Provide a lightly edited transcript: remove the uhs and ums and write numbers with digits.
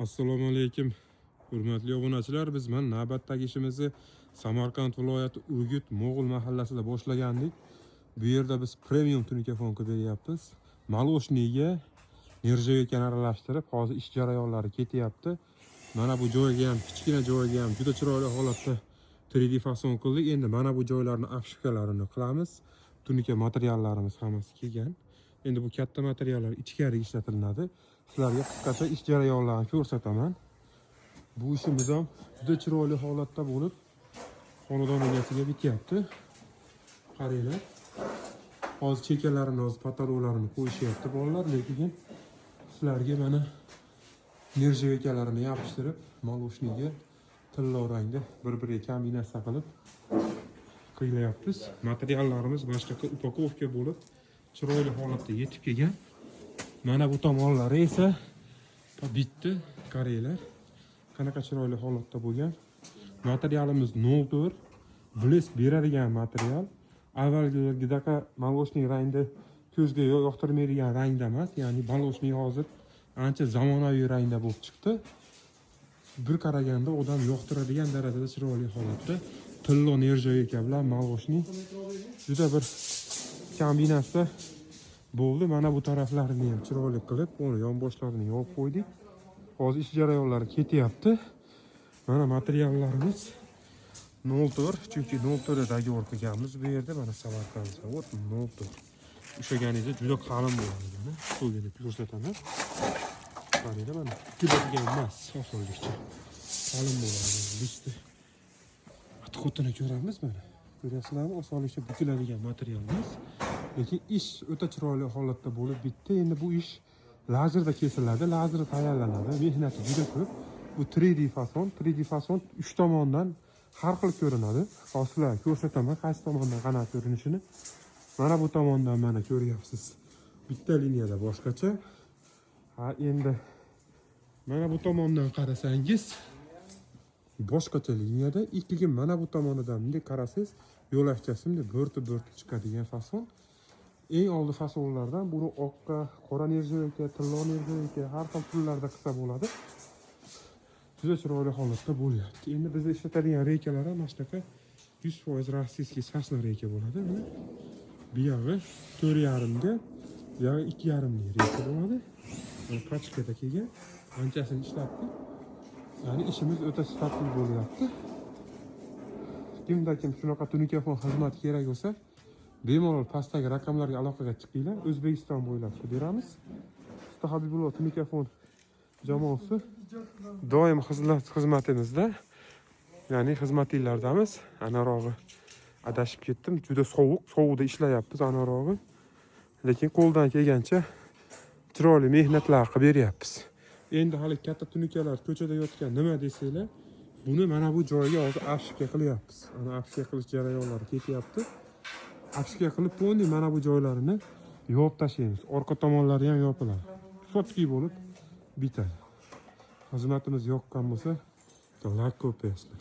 Assalomu alaykum. Hurmatli obunachilar, biz mana navbatdagi ishimizni Samarqand viloyati Urgut Mo'g'ul mahallasida boshlagandik. Bu yerda biz premium tunikafon beryapmiz. Maloshniga nержавейкani aralashtirib, hozir ish jarayonlari ketyapti. Mana bu joyga ham, kichkina joyga ham juda chiroyli holatda 3D fason qildik. Endi mana bu joylarni afishkalarini qilamiz. Tunika materiallarimiz hammasi kelgan. Endi bu katta materiallar ichkariga ishlatiladi. Sizlarga qisqacha ish jarayonlarini ko'rsataman. Bu ishimiz ham juda chiroyli holatda bo'lib, xonadon egasiga bityapti. Qaranglar. Hozir chekalarini, hozir patalolarni qo'yishyapti bolalar, lekin sizlarga mana nержавейкalarini yopishtirib, maloshniga tilla rangda bir-biriga kombinatsiya qilib qilyapmiz. Materiallarimiz boshqa upakovka bo'lib, chiroyli holatda yetib kelgan. Mana bu tomonlari esa bitdi, qaranglar. Qanaqa chiroyli holatda bo'lgan. Materialimiz 04, blesk beradigan material. Avvalgidaqa maloshniy rangda ko'zga yoqtirmaydigan rangda emas, ya'ni maloshniy hozir ancha zamonaviy rangda bo'lib chiqdi. Bir qaraganda odam yoqtiradigan darajada chiroyli holatda tillo nержавейка bilan maloshniy juda bir kombinatsiya bo'ldi. Mana bu taraflarini ham chiroyli qilib, uni yonboshlarini yopib qo'ydik. Hozir ish jarayonlari ketyapti. Mana materiallarimiz 04, chunki 04 dagi qilganmiz bu yerda. Mana Samarqand zavod 04. Ushlaganingizda juda qalin bo'ladi. Mana qo'yini ko'rsataman. Qaranglar, mana keladigan emas, osonlikcha qalin bo'ladi. Listi xotini ko'ramiz mana. Ko'rasizlarmi? Osonlikcha bukiladigan materialimiz. Lekin ish o'ta chiroyli holatda bo'lib bitdi. Endi bu ish lazerda kesiladi, lazerda tayyorlanadi. Mehnati juda ko'p. Bu 3D fason 3 tomondan har xil ko'rinadi. Hozir ko'rsataman qaysi tomondan qanaqa ko'rinishini. Mana bu tomondan mana ko'ryapsiz. Bitta liniyada boshqacha. Ha, endi mana bu tomondan qarasangiz boshqacha liniyada, ikkiga mana bu tomonidan bunday qarasangiz yo'lakchasi bunday bo'rtib chiqadigan fason. Eng oldi fasonlardan buni oqqa, qora nержавейка, tillo nержавейка har xil turlarda qilsa bo'ladi. Juda chiroyli holatda bo'lyapti. Endi biz ishlatadigan reykalar ham mana shunaqa 100% rossiyskiy sasna reyka bo'ladi. Mana bu yog'i 4,5 ga, bu yog'i 2,5 ning reyka bo'ladi. Mana pachkada kelgan, anchasini ishlatdik. Ya'ni ishimiz o'ta sifatli bo'lyapti. Kimda kim shunaqa tunikafon xizmat kerak bo'lsa, bemalol pastdagi raqamlarga aloqaga chiqinglar. O'zbekiston bo'ylab beramiz. Usta Habibullo tunikafon jamoasi doim xizmatimizda. Ya'ni xizmatinglardamiz. Anarog'i adashib ketdim. Juda sovuqda ishlayapmiz anarog'i. Lekin qo'ldan kelgancha chiroyli mehnatlar qilib beryapmiz. Endi hali katta tunikalar ko'chada yotgan nima desanglar, buni mana bu joyga hozir afishka qilyapmiz. Ana afishka qilish jarayonlari ketyapti. Afishka qilib bo'ldi, mana bu joylarini yopib tashlaymiz. Orqa tomonlari ham yopiladi. Sotki bo'lib bitadi. Xizmatimiz yoqqan bo'lsa, like qo'yasizlar.